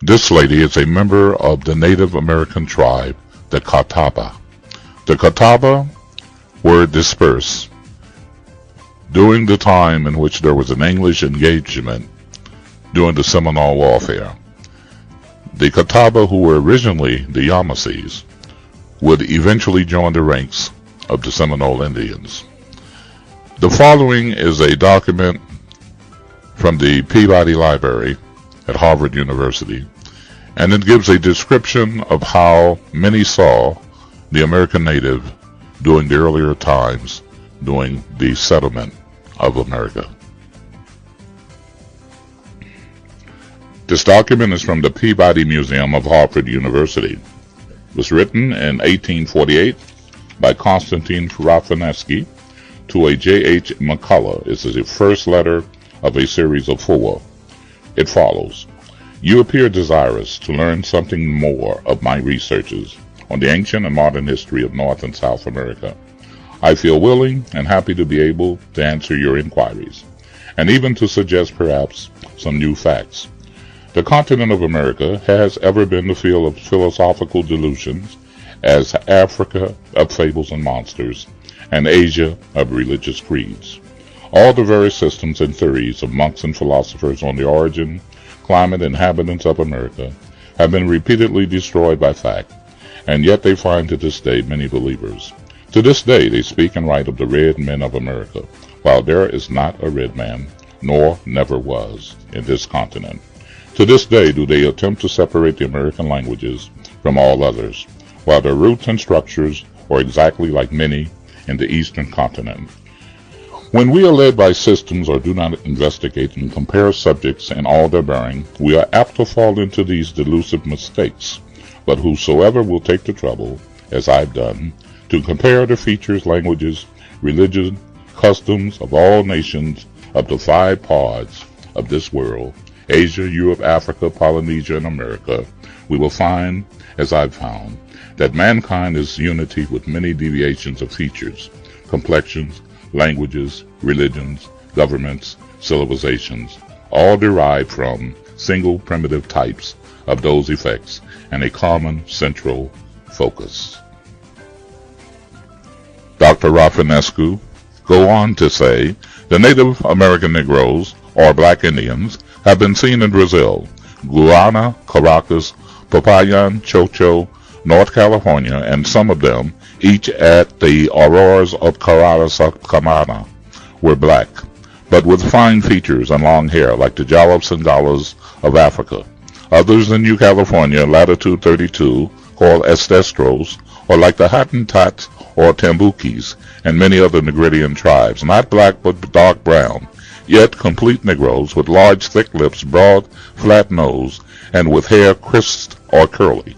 This lady is a member of the Native American tribe, the Catawba. The Catawba were dispersed during the time in which there was an English engagement during the Seminole Warfare. The Catawba, who were originally the Yamasees, would eventually join the ranks of the Seminole Indians. The following is a document from the Peabody Library at Harvard University, and it gives a description of how many saw the American native during the earlier times during the settlement of America. This document is from the Peabody Museum of Harvard University. It was written in 1848 by Konstantin Rafinesky to a J.H. McCullough. This is the first letter of a series of 4. It follows. You appear desirous to learn something more of my researches on the ancient and modern history of North and South America. I feel willing and happy to be able to answer your inquiries, and even to suggest perhaps some new facts. The continent of America has ever been the field of philosophical delusions, as Africa of fables and monsters, and Asia of religious creeds. All the various systems and theories of monks and philosophers on the origin, climate, and inhabitants of America have been repeatedly destroyed by fact, and yet they find to this day many believers. To this day they speak and write of the red men of America, while there is not a red man, nor never was, in this continent. To this day do they attempt to separate the American languages from all others, while their roots and structures are exactly like many in the eastern continent. When we are led by systems or do not investigate and compare subjects in all their bearing, we are apt to fall into these delusive mistakes. But whosoever will take the trouble, as I've done, to compare the features, languages, religion, customs of all nations of the 5 parts of this world, Asia, Europe, Africa, Polynesia, and America, we will find, as I've found, that mankind is unity with many deviations of features, complexions, languages, religions, governments, civilizations, all derived from single primitive types of those effects and a common central focus. Dr. Rafinescu go on to say, the Native American Negroes, or Black Indians, have been seen in Brazil, Guyana, Caracas, Popayan, Chocho, North California, and some of them, each at the Auroras of Carazacamana, were black, but with fine features and long hair like the Jolops and Galas of Africa. Others in New California, latitude 32, called Estestros, or like the Hottentots or Tambukis, and many other Negridian tribes, not black but dark brown, yet complete Negroes with large thick lips, broad flat nose, and with hair crisped or curly.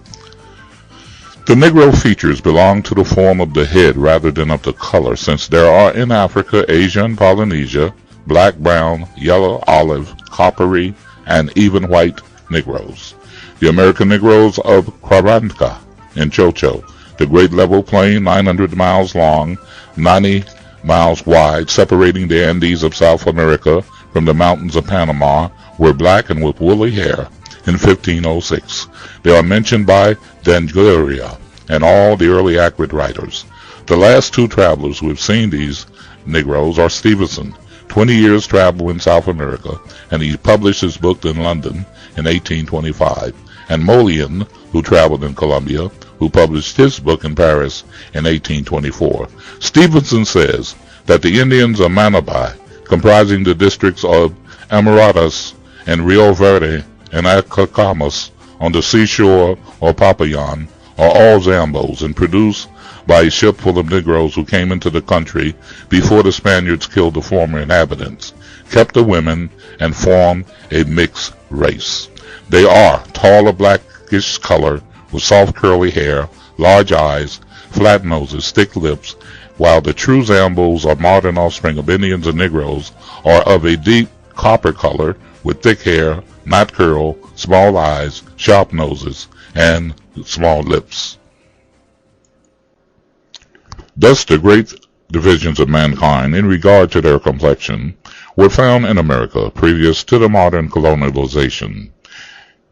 The Negro features belong to the form of the head rather than of the color, since there are in Africa, Asia, and Polynesia black, brown, yellow, olive, coppery, and even white Negroes. The American Negroes of Quaranca in Chocho, the great level plain 900 miles long, 90 miles wide, separating the Andes of South America from the mountains of Panama, were black and with woolly hair in 1506. They are mentioned by D'Angeria and all the early accurate writers. The last 2 travelers who have seen these Negroes are Stevenson, 20 years travel in South America, and he published his book in London in 1825, and Molian, who traveled in Colombia, who published his book in Paris in 1824. Stevenson says that the Indians of Manabai, comprising the districts of Amarotas and Rio Verde and Acacamas on the seashore or Popayan, are all Zambos and produced by a ship full of Negroes who came into the country before the Spaniards killed the former inhabitants, kept the women, and formed a mixed race. They are tall of blackish color, with soft curly hair, large eyes, flat noses, thick lips, while the true Zambos, or modern offspring of Indians and Negroes, are of a deep copper color, with thick hair, not curl, small eyes, sharp noses, and small lips. Thus the great divisions of mankind in regard to their complexion were found in America previous to the modern colonialization.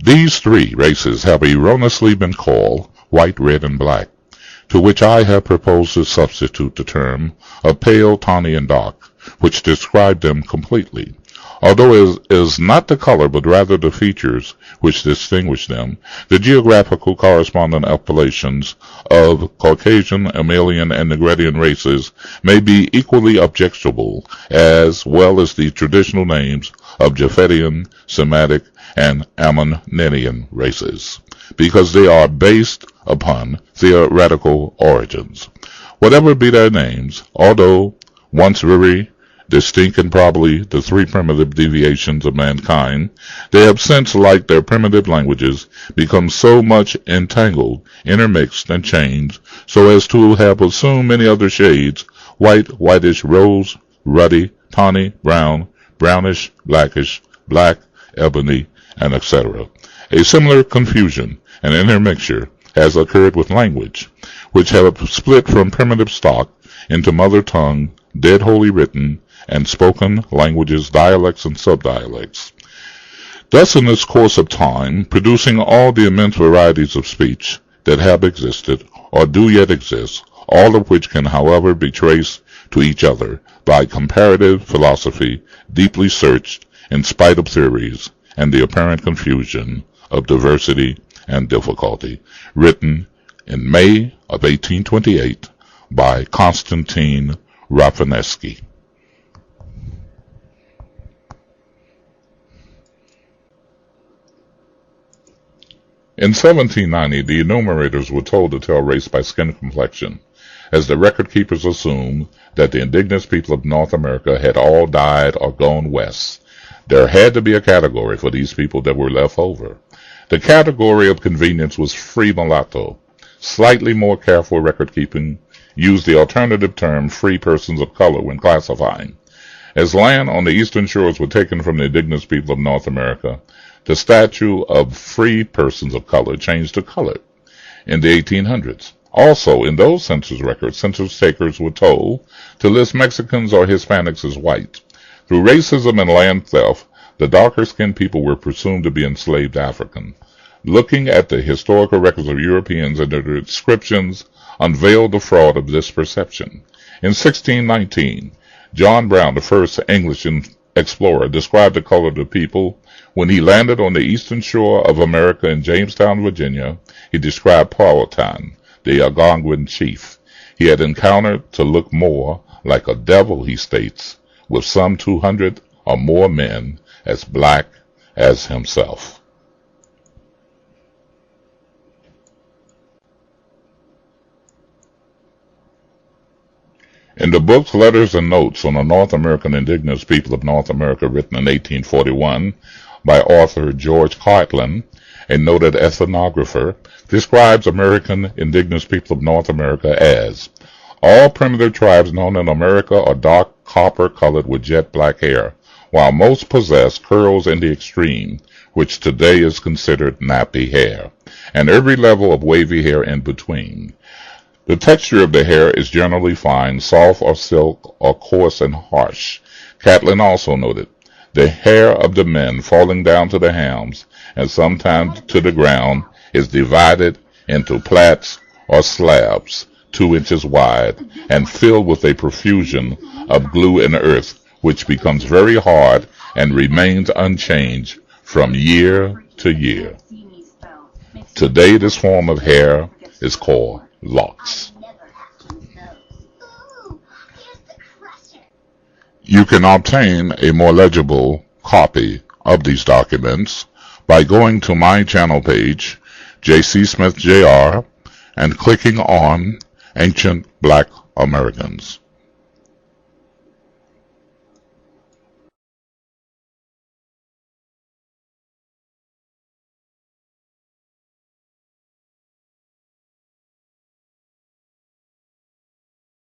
These three races have erroneously been called white, red, and black, to which I have proposed to substitute the term of pale, tawny, and dark, which describe them completely. Although it is not the color, but rather the features which distinguish them, the geographical corresponding appellations of Caucasian, Amalian, and Negredian races may be equally objectionable, as well as the traditional names of Japhetian, Semitic, and Ammonian races, because they are based upon theoretical origins. Whatever be their names, although once very distinct and probably the three primitive deviations of mankind, they have since, like their primitive languages, become so much entangled, intermixed, and changed, so as to have assumed many other shades: white, whitish, rose, ruddy, tawny, brown, brownish, blackish, black, ebony, and etc. A similar confusion and intermixture has occurred with language, which have split from primitive stock into mother tongue, dead Holy Written, and spoken languages, dialects, and subdialects. Thus, in this course of time, producing all the immense varieties of speech that have existed, or do yet exist, all of which can, however, be traced to each other by comparative philosophy, deeply searched in spite of theories and the apparent confusion of diversity and difficulty, written in May of 1828 by Konstantin Rafinesky. In 1790, the enumerators were told to tell race by skin complexion, as the record keepers assumed that the indigenous people of North America had all died or gone west. There had to be a category for these people that were left over. The category of convenience was free mulatto. Slightly more careful record-keeping used the alternative term free persons of color when classifying. As land on the eastern shores were taken from the indigenous people of North America, the statute of free persons of color changed to colored in the 1800s. Also, in those census records, census takers were told to list Mexicans or Hispanics as white. Through racism and land theft, the darker-skinned people were presumed to be enslaved African. Looking at the historical records of Europeans and their descriptions unveiled the fraud of this perception. In 1619, John Brown, the first English explorer, described the color of the people. When he landed on the eastern shore of America in Jamestown, Virginia, he described Powhatan, the Algonquin chief he had encountered, to look more like a devil, he states, with some 200 or more men as black as himself. In the books, Letters, and Notes on the North American Indigenous People of North America, written in 1841 by author George Cartlin, a noted ethnographer, describes American Indigenous People of North America as: all primitive tribes known in America are dark copper-colored with jet black hair, while most possess curls in the extreme, which today is considered nappy hair, and every level of wavy hair in between. The texture of the hair is generally fine, soft or silk, or coarse and harsh. Catlin also noted the hair of the men falling down to the hams and sometimes to the ground is divided into plaits or slabs 2 inches wide and filled with a profusion of glue and earth, which becomes very hard and remains unchanged from year to year. Today, this form of hair is called locks. You can obtain a more legible copy of these documents by going to my channel page, J.C. Smith Jr., and clicking on Ancient Black Americans.